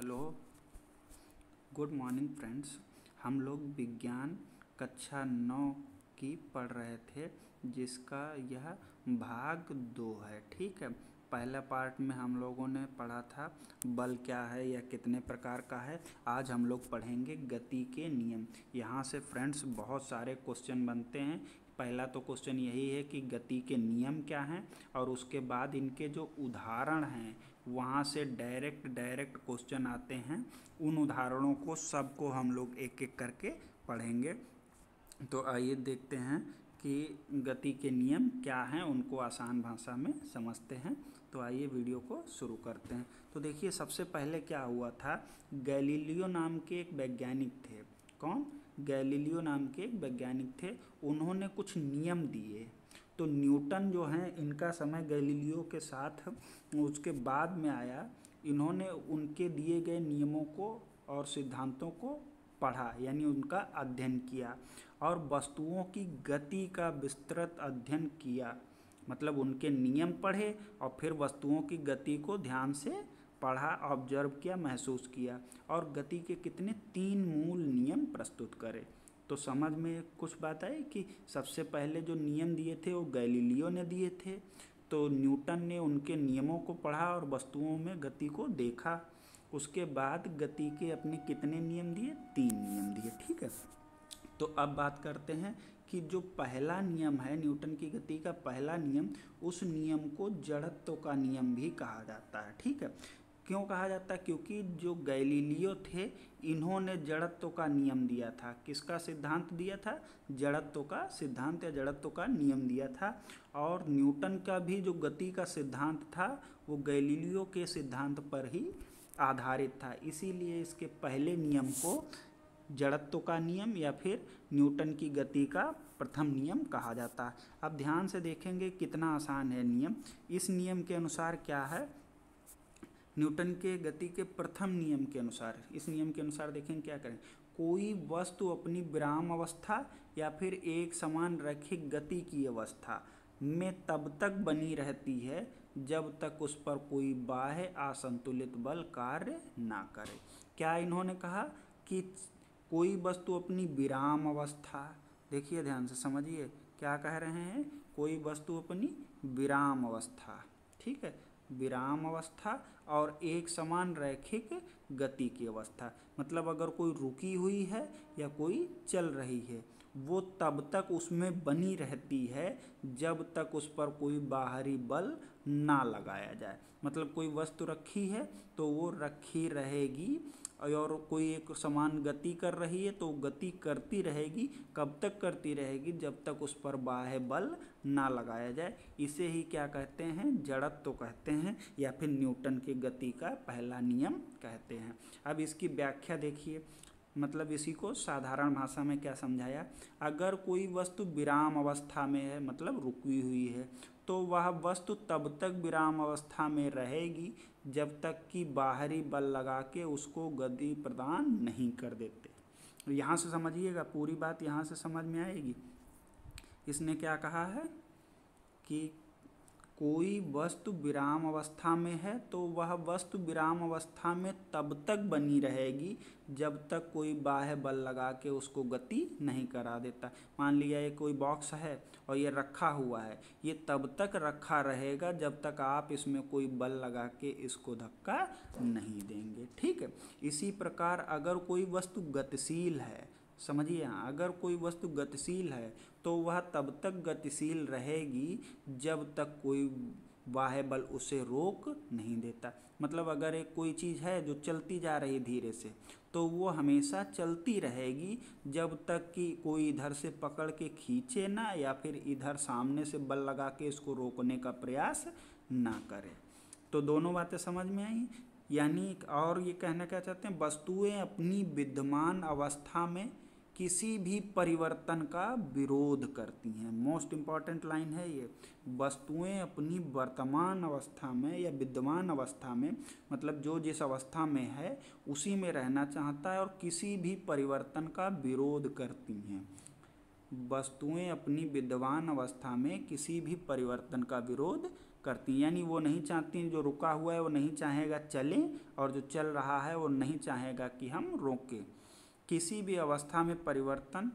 Hello, good morning friends. हम लोग विज्ञान कक्षा 9 की पढ़ रहे थे, जिसका यह भाग 2 है। ठीक है, पहला पार्ट में हम लोगों ने पढ़ा था बल क्या है या कितने प्रकार का है। आज हम लोग पढ़ेंगे गति के नियम। यहाँ से फ्रेंड्स बहुत सारे क्वेश्चन बनते हैं। पहला तो क्वेश्चन यही है कि गति के नियम क्या हैं, और उसके बाद इनके जो उदाहरण हैं वहाँ से डायरेक्ट क्वेश्चन आते हैं। उन उदाहरणों को सबको हम लोग एक एक करके पढ़ेंगे। तो आइए देखते हैं कि गति के नियम क्या हैं, उनको आसान भाषा में समझते हैं। तो आइए वीडियो को शुरू करते हैं। तो देखिए, सबसे पहले क्या हुआ था, गैलीलियो नाम के एक वैज्ञानिक थे। कौन? गैलीलियो नाम के एक वैज्ञानिक थे। उन्होंने कुछ नियम दिए। तो न्यूटन जो हैं, इनका समय गैलीलियो के साथ उसके बाद में आया। इन्होंने उनके दिए गए नियमों को और सिद्धांतों को पढ़ा, यानी उनका अध्ययन किया, और वस्तुओं की गति का विस्तृत अध्ययन किया। मतलब उनके नियम पढ़े और फिर वस्तुओं की गति को ध्यान से पढ़ा, ऑब्जर्व किया, महसूस किया, और गति के कितने 3 मूल नियम प्रस्तुत करे। तो समझ में कुछ बात आई कि सबसे पहले जो नियम दिए थे वो गैलीलियो ने दिए थे। तो न्यूटन ने उनके नियमों को पढ़ा और वस्तुओं में गति को देखा। उसके बाद गति के अपने कितने नियम दिए? 3 नियम दिए। ठीक है, तो अब बात करते हैं कि जो पहला नियम है न्यूटन की गति का पहला नियम, उस नियम को जड़त्व का नियम भी कहा जाता है। ठीक है, क्यों कहा जाता है? क्योंकि जो गैलीलियो थे, इन्होंने जड़त्व का नियम दिया था। किसका सिद्धांत दिया था? जड़त्व का सिद्धांत या जड़त्व का नियम दिया था। और न्यूटन का भी जो गति का सिद्धांत था वो गैलीलियो के सिद्धांत पर ही आधारित था। इसीलिए इसके पहले नियम को जड़त्व का नियम या फिर न्यूटन की गति का प्रथम नियम कहा जाता है। अब ध्यान से देखेंगे कितना आसान है नियम। इस नियम के अनुसार क्या है, न्यूटन के गति के प्रथम नियम के अनुसार, इस नियम के अनुसार देखें क्या करें। कोई वस्तु अपनी विराम अवस्था या फिर एक समान रैखिक गति की अवस्था में तब तक बनी रहती है जब तक उस पर कोई बाह्य असंतुलित बल कार्य ना करे। क्या इन्होंने कहा कि कोई वस्तु अपनी विराम अवस्था, देखिए ध्यान से समझिए क्या कह रहे हैं, कोई वस्तु अपनी विराम अवस्था, ठीक है, विराम अवस्था और एक समान रैखिक गति की अवस्था, मतलब अगर कोई रुकी हुई है या कोई चल रही है, वो तब तक उसमें बनी रहती है जब तक उस पर कोई बाहरी बल ना लगाया जाए। मतलब कोई वस्तु रखी है तो वो रखी रहेगी, और कोई एक समान गति कर रही है तो गति करती रहेगी। कब तक करती रहेगी? जब तक उस पर बाह्य बल ना लगाया जाए। इसे ही क्या कहते हैं? जड़त्व कहते हैं, या फिर न्यूटन की गति का पहला नियम कहते हैं। अब इसकी व्याख्या देखिए, मतलब इसी को साधारण भाषा में क्या समझाया। अगर कोई वस्तु विराम अवस्था में है, मतलब रुकी हुई है, तो वह वस्तु तब तक विराम अवस्था में रहेगी जब तक कि बाहरी बल लगा के उसको गति प्रदान नहीं कर देते। यहाँ से समझिएगा, पूरी बात यहाँ से समझ में आएगी। इसने क्या कहा है कि कोई वस्तु विराम अवस्था में है तो वह वस्तु विराम अवस्था में तब तक बनी रहेगी जब तक कोई बाह्य बल लगा के उसको गति नहीं करा देता। मान लिया ये कोई बॉक्स है और ये रखा हुआ है, ये तब तक रखा रहेगा जब तक आप इसमें कोई बल लगा के इसको धक्का नहीं देंगे। ठीक है, इसी प्रकार अगर कोई वस्तु गतिशील है, समझिए, अगर कोई वस्तु गतिशील है तो वह तब तक गतिशील रहेगी जब तक कोई बाह्य बल उसे रोक नहीं देता। मतलब अगर एक कोई चीज़ है जो चलती जा रही धीरे से, तो वो हमेशा चलती रहेगी जब तक कि कोई इधर से पकड़ के खींचे ना, या फिर इधर सामने से बल लगा के इसको रोकने का प्रयास ना करे। तो दोनों बातें समझ में आई। यानी और ये कहना क्या चाहते हैं, वस्तुएं अपनी विद्यमान अवस्था में किसी भी परिवर्तन का विरोध करती हैं। मोस्ट इम्पॉर्टेंट लाइन है ये, वस्तुएं अपनी वर्तमान अवस्था में या विद्यमान अवस्था में, मतलब जो जिस अवस्था में है उसी में रहना चाहता है और किसी भी परिवर्तन का विरोध करती हैं। वस्तुएं अपनी विद्यमान अवस्था में किसी भी परिवर्तन का विरोध करती हैं, यानी वो नहीं चाहती, जो रुका हुआ है वो नहीं चाहेगा चले, और जो चल रहा है वो नहीं चाहेगा कि हम रोकें। किसी भी अवस्था में परिवर्तन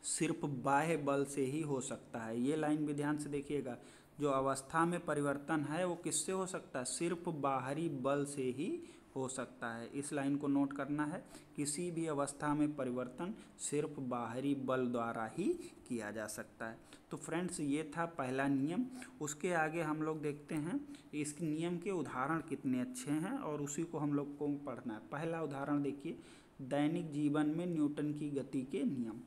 सिर्फ बाह्य बल से ही हो सकता है। ये लाइन भी ध्यान से देखिएगा, जो अवस्था में परिवर्तन है वो किससे हो सकता है, सिर्फ बाहरी बल से ही हो सकता है। इस लाइन को नोट करना है, किसी भी अवस्था में परिवर्तन सिर्फ बाहरी बल द्वारा ही किया जा सकता है। तो फ्रेंड्स ये था पहला नियम। उसके आगे हम लोग देखते हैं इस नियम के उदाहरण कितने अच्छे हैं और उसी को हम लोग को पढ़ना है। पहला उदाहरण देखिए, दैनिक जीवन में न्यूटन की गति के नियम।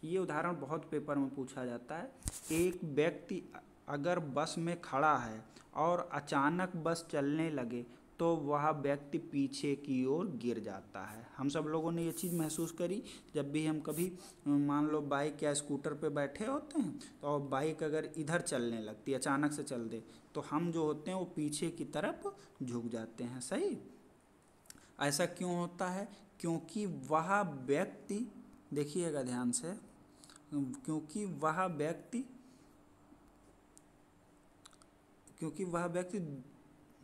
ये उदाहरण बहुत पेपर में पूछा जाता है। एक व्यक्ति अगर बस में खड़ा है और अचानक बस चलने लगे तो वह व्यक्ति पीछे की ओर गिर जाता है। हम सब लोगों ने ये चीज़ महसूस करी, जब भी हम कभी मान लो बाइक या स्कूटर पे बैठे होते हैं तो बाइक अगर इधर चलने लगती है, अचानक से चल दे, तो हम जो होते हैं वो पीछे की तरफ झुक जाते हैं। सही, ऐसा क्यों होता है? क्योंकि वह व्यक्ति, देखिएगा ध्यान से, क्योंकि वह व्यक्ति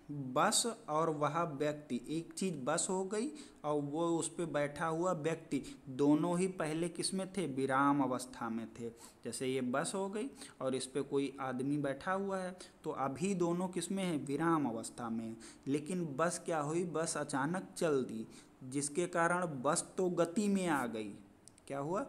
बस और वह व्यक्ति, एक चीज़ बस हो गई और वो उस पर बैठा हुआ व्यक्ति, दोनों ही पहले किस में थे, विराम अवस्था में थे। जैसे ये बस हो गई और इस पर कोई आदमी बैठा हुआ है, तो अभी दोनों किस में है, विराम अवस्था में। लेकिन बस क्या हुई, बस अचानक चल दी, जिसके कारण बस तो गति में आ गई। क्या हुआ,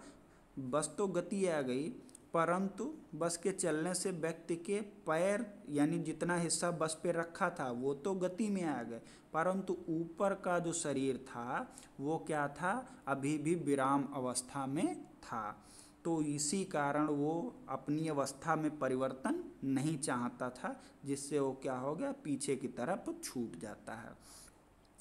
बस तो गति आ गई, परंतु बस के चलने से व्यक्ति के पैर, यानी जितना हिस्सा बस पे रखा था वो तो गति में आ गए, परंतु ऊपर का जो शरीर था वो क्या था, अभी भी विराम अवस्था में था। तो इसी कारण वो अपनी अवस्था में परिवर्तन नहीं चाहता था, जिससे वो क्या हो गया, पीछे की तरफ छूट जाता है।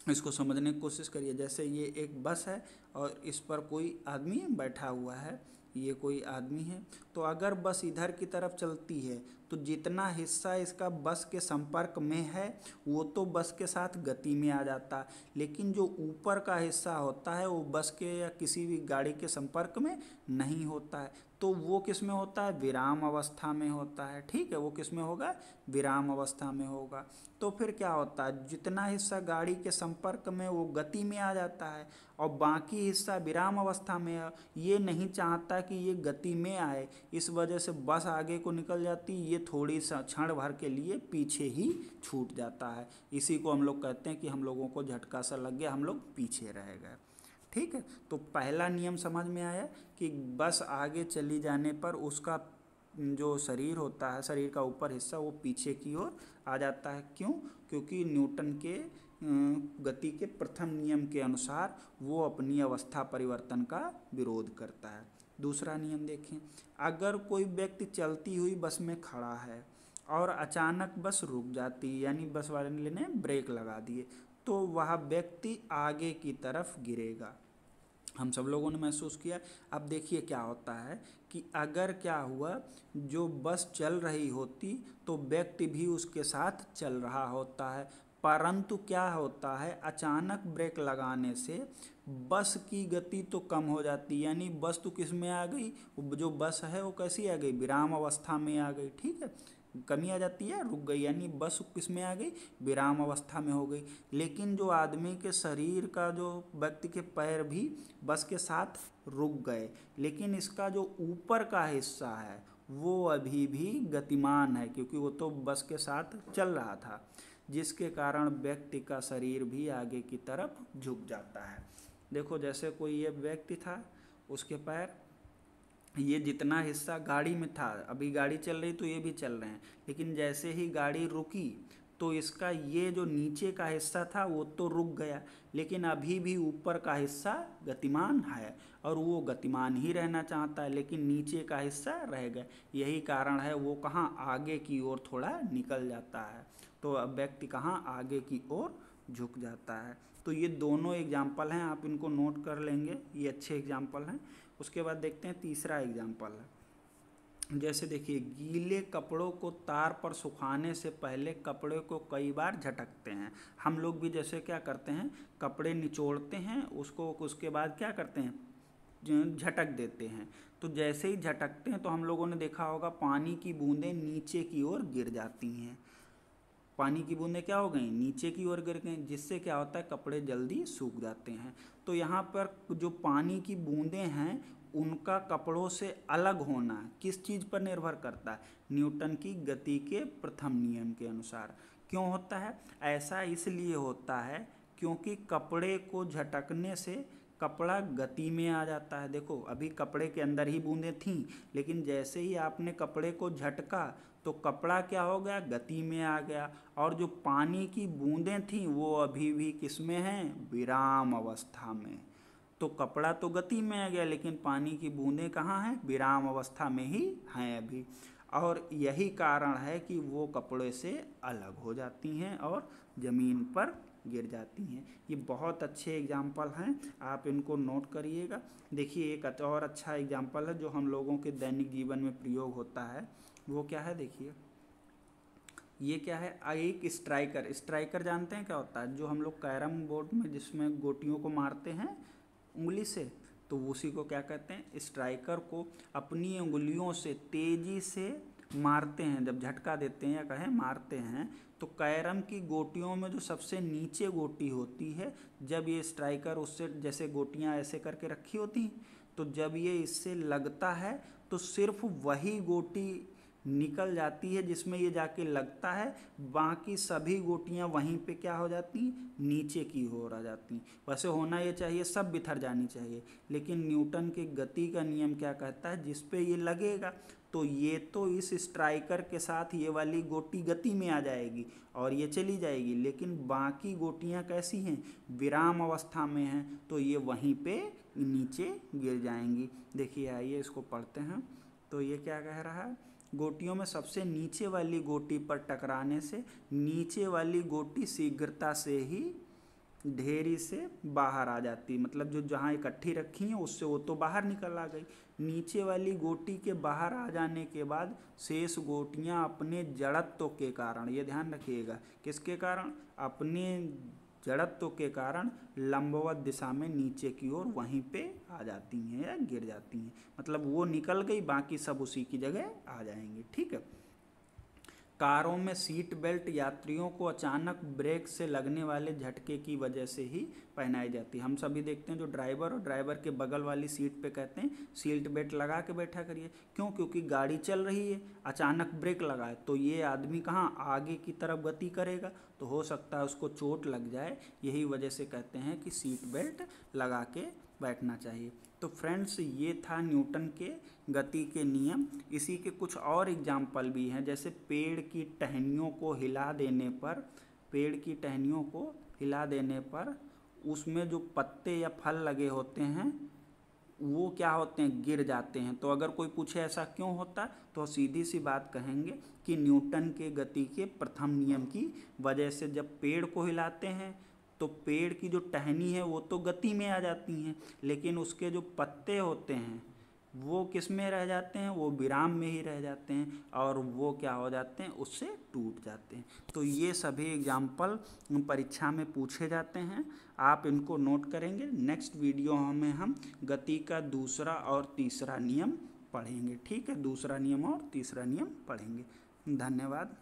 इसको समझने की कोशिश करिए। जैसे ये एक बस है और इस पर कोई आदमी बैठा हुआ है, ये कोई आदमी है, तो अगर बस इधर की तरफ चलती है तो जितना हिस्सा इसका बस के संपर्क में है वो तो बस के साथ गति में आ जाता, लेकिन जो ऊपर का हिस्सा होता है वो बस के या किसी भी गाड़ी के संपर्क में नहीं होता है, तो वो किस में होता है, विराम अवस्था में होता है। ठीक है, वो किस में होगा, विराम अवस्था में होगा। तो फिर क्या होता है, जितना हिस्सा गाड़ी के संपर्क में वो गति में आ जाता है और बाकी हिस्सा विराम अवस्था में है। ये नहीं चाहता कि ये गति में आए, इस वजह से बस आगे को निकल जाती, ये थोड़ी सा क्षण भर के लिए पीछे ही छूट जाता है। इसी को हम लोग कहते हैं कि हम लोगों को झटका सा लग गया, हम लोग पीछे रह गए। ठीक है, तो पहला नियम समझ में आया कि बस आगे चली जाने पर उसका जो शरीर होता है, शरीर का ऊपर हिस्सा, वो पीछे की ओर आ जाता है। क्यों? क्योंकि न्यूटन के गति के प्रथम नियम के अनुसार वो अपनी अवस्था परिवर्तन का विरोध करता है। दूसरा नियम देखें, अगर कोई व्यक्ति चलती हुई बस में खड़ा है और अचानक बस रुक जाती है, यानी बस वाले ने ब्रेक लगा दिए, तो वह व्यक्ति आगे की तरफ गिरेगा। हम सब लोगों ने महसूस किया। अब देखिए क्या होता है कि अगर क्या हुआ, जो बस चल रही होती तो व्यक्ति भी उसके साथ चल रहा होता है, परंतु क्या होता है, अचानक ब्रेक लगाने से बस की गति तो कम हो जाती, यानी बस तो किस में आ गई, जो बस है वो कैसी आ गई, विराम अवस्था में आ गई। ठीक है, कमी आ जाती है, रुक गई, यानी बस किस में आ गई, विराम अवस्था में हो गई। लेकिन जो आदमी के शरीर का, जो व्यक्ति के पैर भी बस के साथ रुक गए, लेकिन इसका जो ऊपर का हिस्सा है वो अभी भी गतिमान है, क्योंकि वो तो बस के साथ चल रहा था, जिसके कारण व्यक्ति का शरीर भी आगे की तरफ झुक जाता है। देखो, जैसे कोई ये व्यक्ति था, उसके पैर, ये जितना हिस्सा गाड़ी में था, अभी गाड़ी चल रही तो ये भी चल रहे हैं, लेकिन जैसे ही गाड़ी रुकी तो इसका ये जो नीचे का हिस्सा था वो तो रुक गया, लेकिन अभी भी ऊपर का हिस्सा गतिमान है और वो गतिमान ही रहना चाहता है, लेकिन नीचे का हिस्सा रह गया। यही कारण है वो कहाँ, आगे की ओर थोड़ा निकल जाता है, तो अब व्यक्ति कहाँ, आगे की ओर झुक जाता है। तो ये दोनों एग्जाम्पल हैं, आप इनको नोट कर लेंगे, ये अच्छे एग्जाम्पल हैं। उसके बाद देखते हैं तीसरा एग्जाम्पल है। जैसे देखिए, गीले कपड़ों को तार पर सुखाने से पहले कपड़े को कई बार झटकते हैं। हम लोग भी जैसे क्या करते हैं, कपड़े निचोड़ते हैं उसको, उसके बाद क्या करते हैं, झटक देते हैं। तो जैसे ही झटकते हैं तो हम लोगों ने देखा होगा पानी की बूंदें नीचे की ओर गिर जाती हैं। पानी की बूंदें क्या हो गई, नीचे की ओर गिर गई, जिससे क्या होता है, कपड़े जल्दी सूख जाते हैं। तो यहाँ पर जो पानी की बूंदें हैं उनका कपड़ों से अलग होना किस चीज़ पर निर्भर करता है, न्यूटन की गति के प्रथम नियम के अनुसार। क्यों होता है ऐसा, इसलिए होता है क्योंकि कपड़े को झटकने से कपड़ा गति में आ जाता है। देखो अभी कपड़े के अंदर ही बूंदें थीं, लेकिन जैसे ही आपने कपड़े को झटका तो कपड़ा क्या हो गया, गति में आ गया। और जो पानी की बूंदें थीं वो अभी भी किस में हैं, विराम अवस्था में। तो कपड़ा तो गति में आ गया, लेकिन पानी की बूंदें कहाँ हैं, विराम अवस्था में ही हैं अभी। और यही कारण है कि वो कपड़े से अलग हो जाती हैं और ज़मीन पर गिर जाती हैं। ये बहुत अच्छे एग्जाम्पल हैं, आप इनको नोट करिएगा। देखिए एक और अच्छा एग्जाम्पल है जो हम लोगों के दैनिक जीवन में प्रयोग होता है, वो क्या है, देखिए ये क्या है, एक स्ट्राइकर। स्ट्राइकर जानते हैं क्या होता है, जो हम लोग कैरम बोर्ड में जिसमें गोटियों को मारते हैं उंगली से, तो उसी को क्या कहते हैं, स्ट्राइकर को अपनी उंगलियों से तेजी से मारते हैं। जब झटका देते हैं या कहें मारते हैं, तो कैरम की गोटियों में जो सबसे नीचे गोटी होती है, जब ये स्ट्राइकर उससे, जैसे गोटियां ऐसे करके रखी होती हैं, तो जब ये इससे लगता है तो सिर्फ वही गोटी निकल जाती है जिसमें ये जाके लगता है, बाकी सभी गोटियां वहीं पे क्या हो जाती, नीचे की ओर आ जाती। वैसे होना ये चाहिए सब बिखर जानी चाहिए, लेकिन न्यूटन के गति का नियम क्या कहता है, जिस पे ये लगेगा तो ये तो इस स्ट्राइकर के साथ ये वाली गोटी गति में आ जाएगी और ये चली जाएगी, लेकिन बाकी गोटियां कैसी हैं, विराम अवस्था में हैं, तो ये वहीं पे नीचे गिर जाएंगी। देखिए आइए इसको पढ़ते हैं। तो ये क्या कह रहा है, गोटियों में सबसे नीचे वाली गोटी पर टकराने से नीचे वाली गोटी शीघ्रता से ही ढेरी से बाहर आ जाती, मतलब जो जहाँ इकट्ठी रखी हैं उससे वो तो बाहर निकल आ गई। नीचे वाली गोटी के बाहर आ जाने के बाद शेष गोटियाँ अपने जड़त्व के कारण, ये ध्यान रखिएगा, किसके कारण, अपने जड़त्व के कारण लंबवत दिशा में नीचे की ओर वहीं पे आ जाती हैं या गिर जाती हैं। मतलब वो निकल गई, बाकी सब उसी की जगह आ जाएंगे। ठीक है। कारों में सीट बेल्ट यात्रियों को अचानक ब्रेक से लगने वाले झटके की वजह से ही पहनाई जाती है। हम सभी देखते हैं जो ड्राइवर और ड्राइवर के बगल वाली सीट पे कहते हैं सीट बेल्ट लगा के बैठा करिए। क्यों, क्योंकि गाड़ी चल रही है, अचानक ब्रेक लगाए तो ये आदमी कहाँ आगे की तरफ गति करेगा, तो हो सकता है उसको चोट लग जाए। यही वजह से कहते हैं कि सीट बेल्ट लगा के बैठना चाहिए। तो फ्रेंड्स ये था न्यूटन के गति के नियम। इसी के कुछ और एग्जाम्पल भी हैं, जैसे पेड़ की टहनियों को हिला देने पर, पेड़ की टहनियों को हिला देने पर उसमें जो पत्ते या फल लगे होते हैं वो क्या होते हैं, गिर जाते हैं। तो अगर कोई पूछे ऐसा क्यों होता है, तो सीधी सी बात कहेंगे कि न्यूटन के गति के प्रथम नियम की वजह से जब पेड़ को हिलाते हैं तो पेड़ की जो टहनी है वो तो गति में आ जाती हैं, लेकिन उसके जो पत्ते होते हैं वो किस में रह जाते हैं, वो विराम में ही रह जाते हैं और वो क्या हो जाते हैं, उससे टूट जाते हैं। तो ये सभी एग्जाम्पल परीक्षा में पूछे जाते हैं, आप इनको नोट करेंगे। नेक्स्ट वीडियो में हम गति का दूसरा और तीसरा नियम पढ़ेंगे। ठीक है, दूसरा नियम और तीसरा नियम पढ़ेंगे। धन्यवाद।